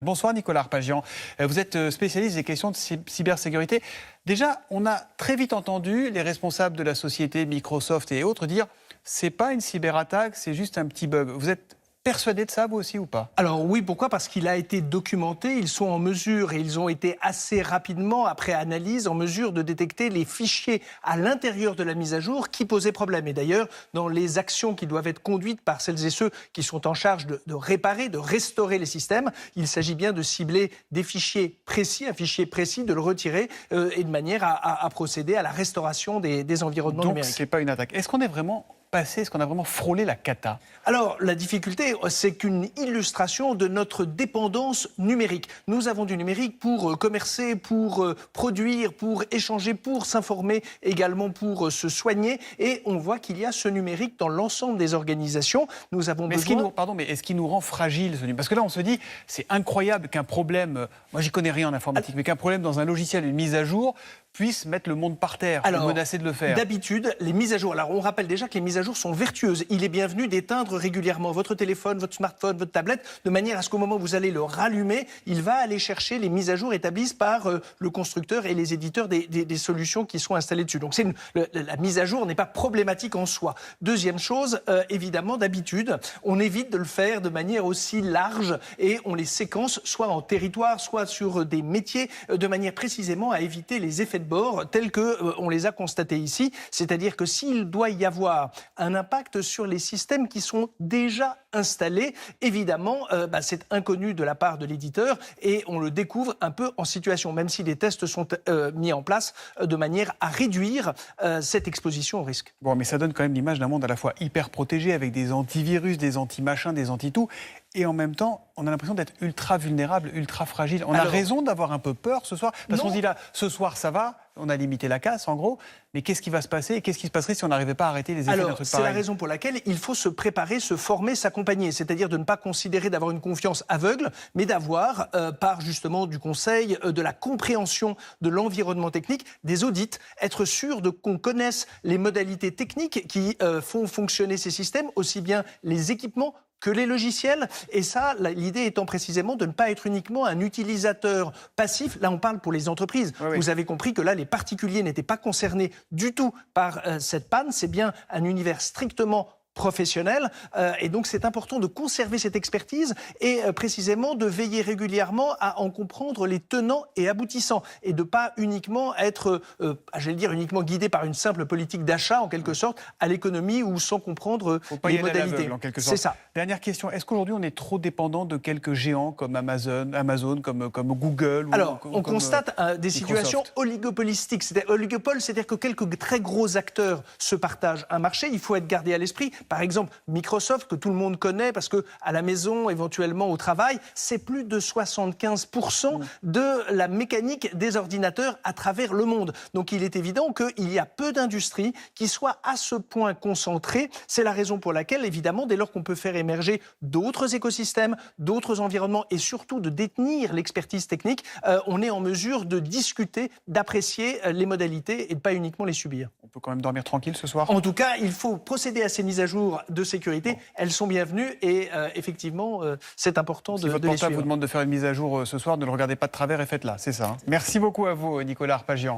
Bonsoir Nicolas Arpagian, vous êtes spécialiste des questions de cybersécurité. Déjà, on a très vite entendu les responsables de la société Microsoft et autres dire « c'est pas une cyberattaque, c'est juste un petit bug ». Vous êtes persuadé de ça, vous aussi, ou pas? Alors oui, pourquoi? Parce qu'il a été documenté, ils sont en mesure, et ils ont été assez rapidement, après analyse, en mesure de détecter les fichiers à l'intérieur de la mise à jour qui posaient problème. Et d'ailleurs, dans les actions qui doivent être conduites par celles et ceux qui sont en charge de réparer, de restaurer les systèmes, il s'agit bien de cibler des fichiers précis, un fichier précis, de le retirer et de manière à procéder à la restauration des environnements numériques. Donc, ce n'est pas une attaque. Est-ce qu'on est vraiment est-ce qu'on a vraiment frôlé la cata? Alors, la difficulté, c'est qu'une illustration de notre dépendance numérique. Nous avons du numérique pour commercer, pour produire, pour échanger, pour s'informer, également pour se soigner. Et on voit qu'il y a ce numérique dans l'ensemble des organisations. Nous avons besoin... Mais est-ce qu'il nous rend fragile, ce numérique? Parce que là, on se dit, c'est incroyable qu'un problème, moi j'y connais rien en informatique, mais qu'un problème dans un logiciel, une mise à jour, puisse mettre le monde par terre, ou menacer de le faire. D'habitude, les mises à jour... Alors, on rappelle déjà que les mises à jour sont vertueuses. Il est bienvenu d'éteindre régulièrement votre téléphone, votre smartphone, votre tablette, de manière à ce qu'au moment où vous allez le rallumer, il va aller chercher les mises à jour établies par le constructeur et les éditeurs des solutions qui sont installées dessus. Donc, la mise à jour n'est pas problématique en soi. Deuxième chose, évidemment, d'habitude, on évite de le faire de manière aussi large et on les séquence soit en territoire, soit sur des métiers, de manière précisément à éviter les effets de bord tels qu'on les a constatés ici. C'est-à-dire que s'il doit y avoir un impact sur les systèmes qui sont déjà installés, évidemment, c'est inconnu de la part de l'éditeur et on le découvre un peu en situation, même si des tests sont mis en place de manière à réduire cette exposition au risque. Bon, mais ça donne quand même l'image d'un monde à la fois hyper protégé avec des antivirus, des anti-machins, des anti-tout. Et en même temps, on a l'impression d'être ultra vulnérable, ultra fragile. On a raison d'avoir un peu peur ce soir, parce qu'on se dit là, ce soir ça va, on a limité la casse en gros, mais qu'est-ce qui va se passer et qu'est-ce qui se passerait si on n'arrivait pas à arrêter les effets d'un truc pareil? C'est la raison pour laquelle il faut se préparer, se former, s'accompagner. C'est-à-dire de ne pas considérer d'avoir une confiance aveugle, mais d'avoir, par justement du conseil, de la compréhension de l'environnement technique, des audits, être sûr qu'on connaisse les modalités techniques qui font fonctionner ces systèmes, aussi bien les équipements que les logiciels. Et ça, l'idée étant précisément de ne pas être uniquement un utilisateur passif. Là, on parle pour les entreprises. Oui. Vous avez compris que là, les particuliers n'étaient pas concernés du tout par cette panne. C'est bien un univers strictement professionnel et donc c'est important de conserver cette expertise et précisément de veiller régulièrement à en comprendre les tenants et aboutissants et de pas uniquement être, uniquement guidé par une simple politique d'achat en quelque sorte à l'économie ou sans comprendre les modalités. C'est ça. Dernière question, est-ce qu'aujourd'hui on est trop dépendant de quelques géants comme Amazon comme Google? Alors, on constate des situations oligopolistiques. Oligopole, c'est-à-dire que quelques très gros acteurs se partagent un marché. Il faut être gardé à l'esprit. Par exemple, Microsoft, que tout le monde connaît, parce qu'à la maison, éventuellement au travail, c'est plus de 75% de la mécanique des ordinateurs à travers le monde. Donc il est évident qu'il y a peu d'industries qui soient à ce point concentrées. C'est la raison pour laquelle, évidemment, dès lors qu'on peut faire émerger d'autres écosystèmes, d'autres environnements, et surtout de détenir l'expertise technique, on est en mesure de discuter, d'apprécier les modalités et de pas uniquement les subir. On peut quand même dormir tranquille ce soir? En tout cas, il faut procéder à ces mises à jour de sécurité. Bon. Elles sont bienvenues et effectivement, c'est important de les suivre. Si votre portable vous demande de faire une mise à jour ce soir, ne le regardez pas de travers et faites-la, c'est ça. Merci beaucoup à vous, Nicolas Arpagian.